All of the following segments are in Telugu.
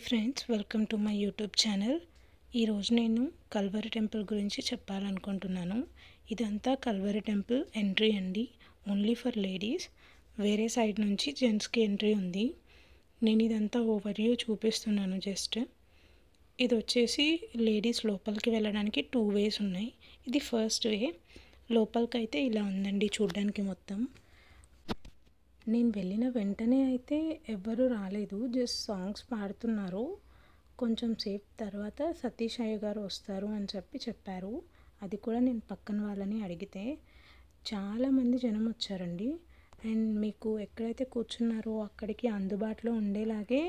Friends, welcome to my YouTube channel. ఈరోజు నేను కల్వరి టెంపుల్ గురించి చెప్పాలనుకుంటున్నాను. ఇదంతా కల్వరి టెంపుల్ ఎంట్రీ అండి, ఓన్లీ ఫర్ లేడీస్. వేరే సైడ్ నుంచి జెంట్స్కి ఎంట్రీ ఉంది. నేను ఇదంతా ఓవర్వ్యూ చూపిస్తున్నాను. జస్ట్ ఇది వచ్చేసి లేడీస్ లోపలికి వెళ్ళడానికి 2 వేస్ ఉన్నాయి. ఇది ఫస్ట్ వే. లోపలికైతే ఇలా ఉందండి చూడడానికి మొత్తం. నేను వెళ్ళిన వెంటనే అయితే ఎవ్వరూ రాలేదు, జస్ట్ సాంగ్స్ పాడుతున్నారు. కొంచెం సేపు తర్వాత సతీష్ అయ్య గారు వస్తారు అని చెప్పారు. అది కూడా నేను పక్కన వాళ్ళని అడిగితే చాలామంది జనం వచ్చారండి. అండ్ మీకు ఎక్కడైతే కూర్చున్నారో అక్కడికి అందుబాటులో ఉండేలాగే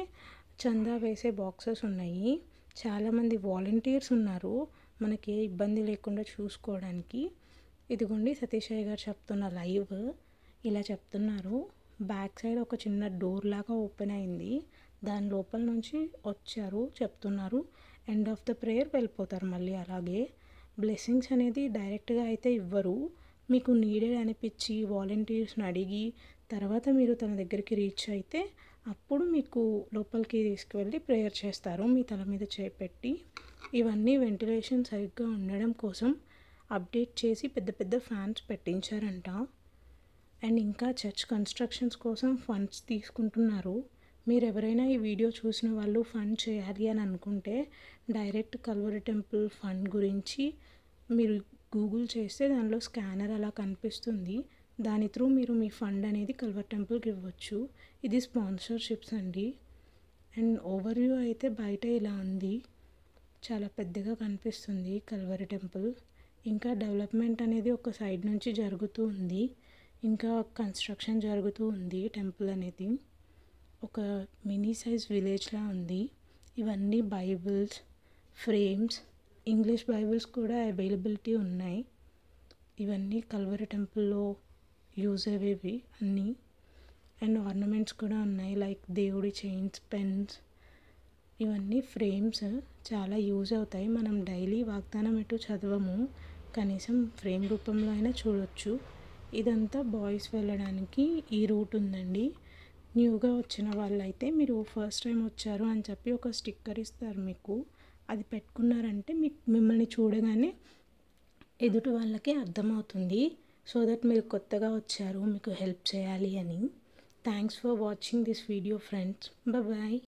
చందా వేసే బాక్సెస్ ఉన్నాయి. చాలామంది వాలంటీర్స్ ఉన్నారు మనకి ఏ ఇబ్బంది లేకుండా చూసుకోవడానికి. ఇదిగోండి సతీష్ అయ్య గారు చెప్తున్న లైవ్ ఇలా చెప్తున్నారు. బ్యాక్ సైడ్ ఒక చిన్న డోర్ లాగా ఓపెన్ అయింది, దాని లోపల నుంచి వచ్చారు చెప్తున్నారు. ఎండ్ ఆఫ్ ద ప్రేయర్ వెళ్ళిపోతారు మళ్ళీ. అలాగే బ్లెస్సింగ్స్ అనేది డైరెక్ట్గా అయితే ఇవ్వరు. మీకు నీడెడ్ అనిపించి వాలంటీర్స్ని అడిగి తర్వాత మీరు తన దగ్గరికి రీచ్ అయితే అప్పుడు మీకు లోపలికి తీసుకువెళ్ళి ప్రేయర్ చేస్తారు మీ తల మీద చేపెట్టి. ఇవన్నీ వెంటిలేషన్ సరిగ్గా ఉండడం కోసం అప్డేట్ చేసి పెద్ద పెద్ద ఫ్యాన్స్ పెట్టించారంట. అండ్ ఇంకా చర్చ్ కన్స్ట్రక్షన్స్ కోసం ఫండ్స్ తీసుకుంటున్నారు. మీరు ఎవరైనా ఈ వీడియో చూసిన వాళ్ళు ఫండ్ చేయాలి అని అనుకుంటే డైరెక్ట్ కల్వరి టెంపుల్ ఫండ్ గురించి మీరు గూగుల్ చేస్తే దానిలో స్కానర్ అలా కనిపిస్తుంది. దాని త్రూ మీరు మీ ఫండ్ అనేది కల్వరి టెంపుల్కి ఇవ్వచ్చు. ఇది స్పాన్సర్షిప్స్ అండి. అండ్ ఓవర్వ్యూ అయితే బయట ఇలా ఉంది, చాలా పెద్దగా కనిపిస్తుంది కల్వరి టెంపుల్. ఇంకా డెవలప్మెంట్ అనేది ఒక సైడ్ నుంచి జరుగుతూ ఉంది, ఇంకా కన్స్ట్రక్షన్ జరుగుతూ ఉంది. టెంపుల్ అనేది ఒక మినీ సైజ్ విలేజ్లా ఉంది. ఇవన్నీ బైబిల్స్ ఫ్రేమ్స్, ఇంగ్లీష్ బైబిల్స్ కూడా అవైలబిలిటీ ఉన్నాయి. ఇవన్నీ కల్వరి టెంపుల్లో యూజ్ అయ్యేవి అన్నీ. అండ్ ఆర్నమెంట్స్ కూడా ఉన్నాయి, లైక్ దేవుడి చైన్స్, పెన్స్. ఇవన్నీ ఫ్రేమ్స్ చాలా యూజ్ అవుతాయి. మనం డైలీ వాగ్దానం ఎటు చదవము, కనీసం ఫ్రేమ్ రూపంలో అయినా చూడొచ్చు. ఇదంతా బాయ్స్ వెళ్ళడానికి ఈ రూట్ ఉందండి. న్యూగా వచ్చిన వాళ్ళైతే మీరు ఫస్ట్ టైం వచ్చారు అని చెప్పి ఒక స్టిక్కర్ ఇస్తారు మీకు. అది పెట్టుకున్నారంటే మిమ్మల్ని చూడగానే ఎదుటి వాళ్ళకి అర్థమవుతుంది, సో దట్ మీరు కొత్తగా వచ్చారు, మీకు హెల్ప్ చేయాలి అని. Thanks for watching this video friends. Bye.